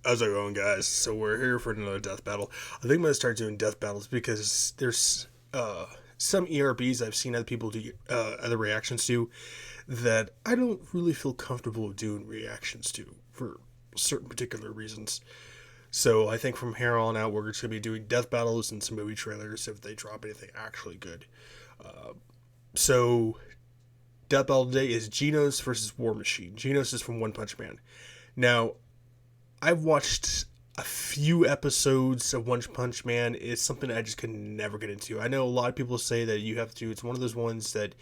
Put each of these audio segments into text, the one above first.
How's it going, guys? So we're here for another death battle. I think I'm going to start doing death battles because there's some ERBs I've seen other people do, other reactions to, that I don't really feel comfortable doing reactions to for certain particular reasons. So I think from here on out, we're just going to be doing death battles and some movie trailers if they drop anything actually good. So death battle today is Genos versus Warmachine. Genos is from One Punch Man. Now, I've watched a few episodes of One Punch Man. It's something I just could never get into. I know a lot of people say that you have to, it's one of those ones that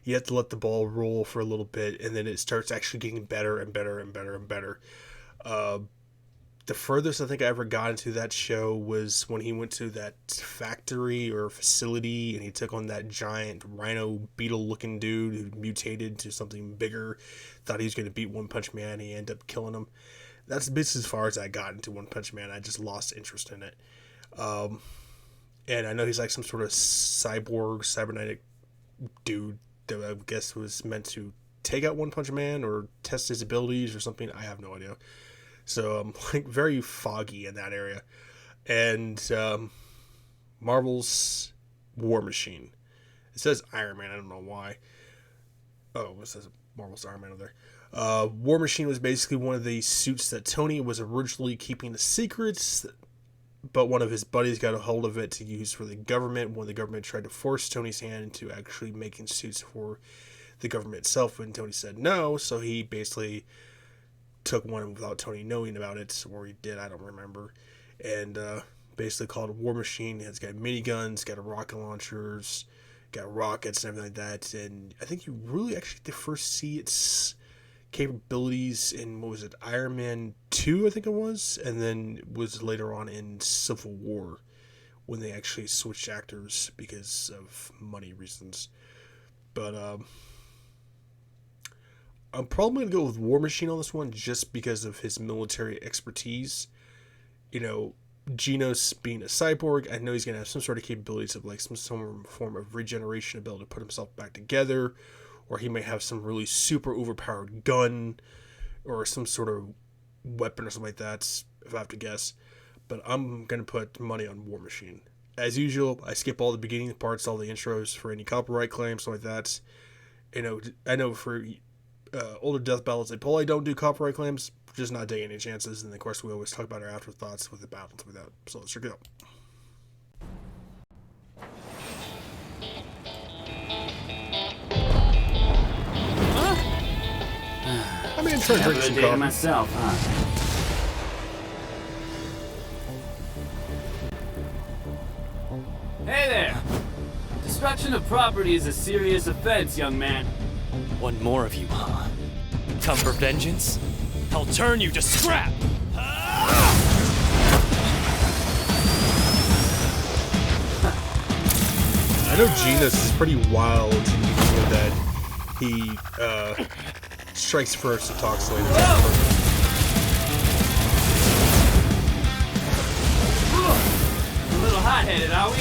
you have to let the ball roll for a little bit, and then it starts actually getting better and better and better and better. The furthest I think I ever got into that show was when he went to that factory or facility, and he took on that giant rhino beetle-looking dude who mutated to something bigger. Thought he was going to beat One Punch Man, and he ended up killing him. That's basically as far as I got into One Punch Man. I just lost interest in it. And I know he's like some sort of cyborg, cybernetic dude that I guess was meant to take out One Punch Man or test his abilities or something. I have no idea. So I'm like very foggy in that area. And Marvel's War Machine. It says Iron Man. I don't know why. Oh, it says Marvel's Iron Man over there. War Machine was basically one of the suits that Tony was originally keeping a secret, but one of his buddies got a hold of it to use for the government when the government tried to force Tony's hand into actually making suits for the government itself, and Tony said no, so he basically took one without Tony knowing about it, or he did, I don't remember, and basically called it War Machine. It's got miniguns, got rocket launchers, got rockets and everything like that, and I think you really actually get to first see its capabilities in, what was it, Iron Man 2, I think it was, and then was later on in Civil War when they actually switched actors because of money reasons. But I'm probably going to go with War Machine on this one just because of his military expertise. You know, Genos being a cyborg, I know he's going to have some sort of capabilities of like some form of regeneration ability to put himself back together, or he may have some really super overpowered gun or some sort of weapon or something like that, if I have to guess. But I'm going to put money on War Machine. As usual, I skip all the beginning parts, all the intros for any copyright claims, something like that. You know, I know for older death battles, they probably don't do copyright claims, just not taking any chances. And of course, we always talk about our afterthoughts with the battles with that. So let's check it out. I'm in trying to drink some coffee myself, huh? Hey there! Destruction of property is a serious offense, young man. One more of you, huh? Come for vengeance? I'll turn you to scrap! I know Genos is pretty wild in that he strikes first and talks later. A little hot-headed, are we?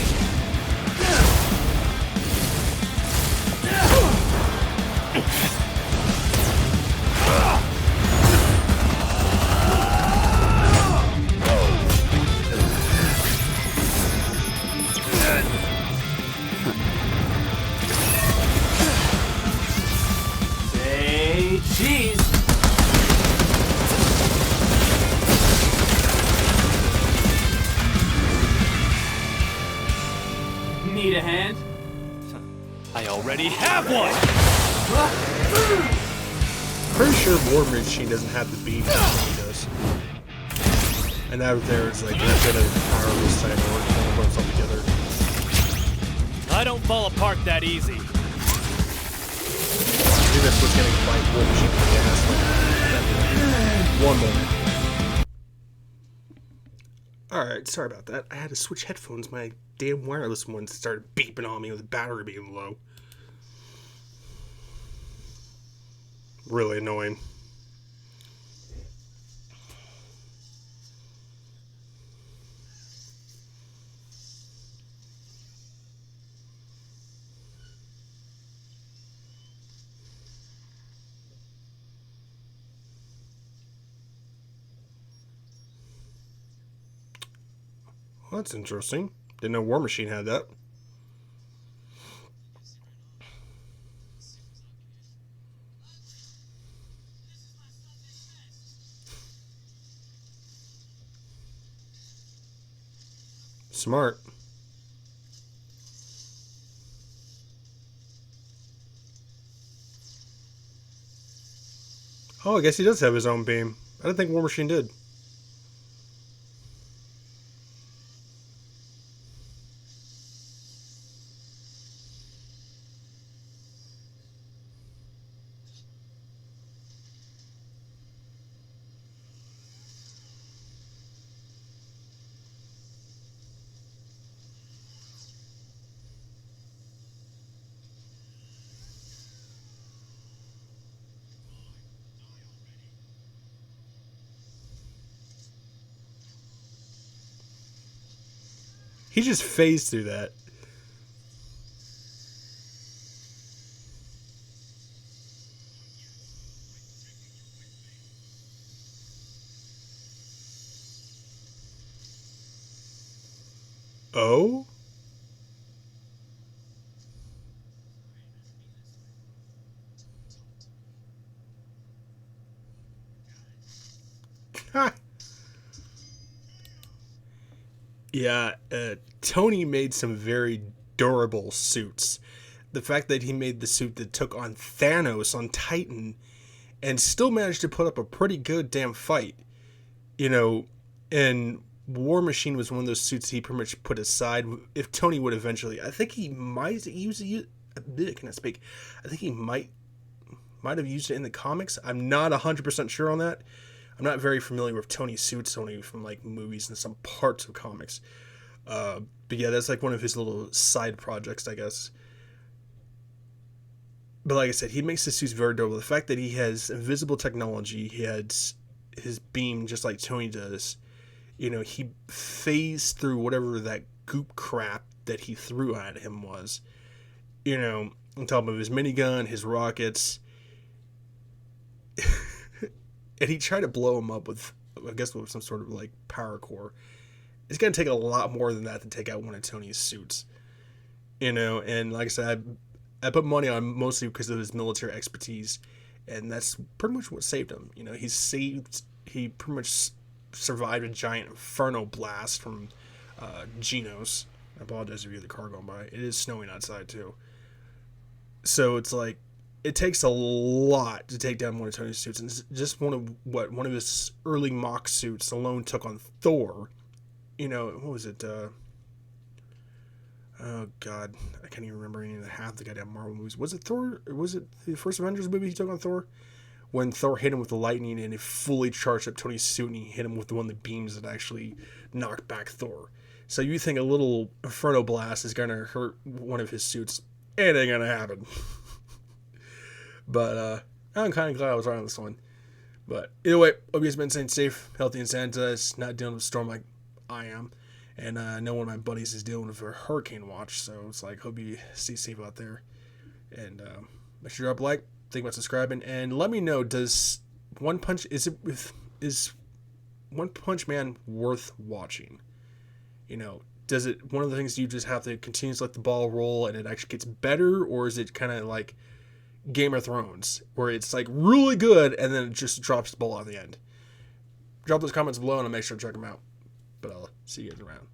Say cheese. Need a hand? I already have one! Pretty sure War Machine doesn't have the beam that he does. And out there is like that bit of powerless cyborg trying to put himself together. I don't fall apart that easy. Genos was getting fight War Machine for the ass. One moment. Alright, sorry about that. I had to switch headphones. My damn wireless ones started beeping on me with the battery being low. Really annoying. Well, that's interesting. Didn't know War Machine had that. Smart. Oh, I guess he does have his own beam. I didn't think War Machine did. He just phased through that. Oh? Yeah, Tony made some very durable suits. The fact that he made the suit that took on Thanos on Titan and still managed to put up a pretty good damn fight, you know, and War Machine was one of those suits he pretty much put aside. If Tony would eventually, I think he might use it. Can I speak? I think he might have used it in the comics. I'm not 100% sure on that. I'm not very familiar with Tony's suits, only from like movies and some parts of comics. But yeah, that's like one of his little side projects, I guess. But like I said, he makes the suits very durable. The fact that he has invisible technology, he had his beam just like Tony does. You know, he phased through whatever that goop crap that he threw at him was. You know, on top of his minigun, his rockets. And he tried to blow him up with, I guess, with some sort of like power core. It's going to take a lot more than that to take out one of Tony's suits. You know, and like I said, I put money on him mostly because of his military expertise. And that's pretty much what saved him. You know, he pretty much survived a giant inferno blast from Genos. I apologize if you hear the car going by. It is snowing outside too. So it's like, it takes a lot to take down one of Tony's suits, and just one of his early mock suits alone took on Thor. You know, what was it? Oh God, I can't even remember any of the half the goddamn Marvel movies. Was it Thor? Or was it the first Avengers movie he took on Thor? When Thor hit him with the lightning and it fully charged up Tony's suit, and he hit him with the one of the beams that actually knocked back Thor. So you think a little Inferno Blast is gonna hurt one of his suits? It ain't gonna happen. But I'm kind of glad I was right on this one. But either way, hope you guys been staying safe, healthy, and sanitized, not dealing with a storm like I am. And I know one of my buddies is dealing with a hurricane watch, so it's like, hope you stay safe out there. And make sure you drop a like, think about subscribing, and let me know, is One Punch Man worth watching? You know, does it, one of the things you just have to continue to let the ball roll and it actually gets better, or is it kind of like Game of Thrones, where it's like really good and then it just drops the ball at the end? Drop those comments below and I'll make sure to check them out. But I'll see you guys around.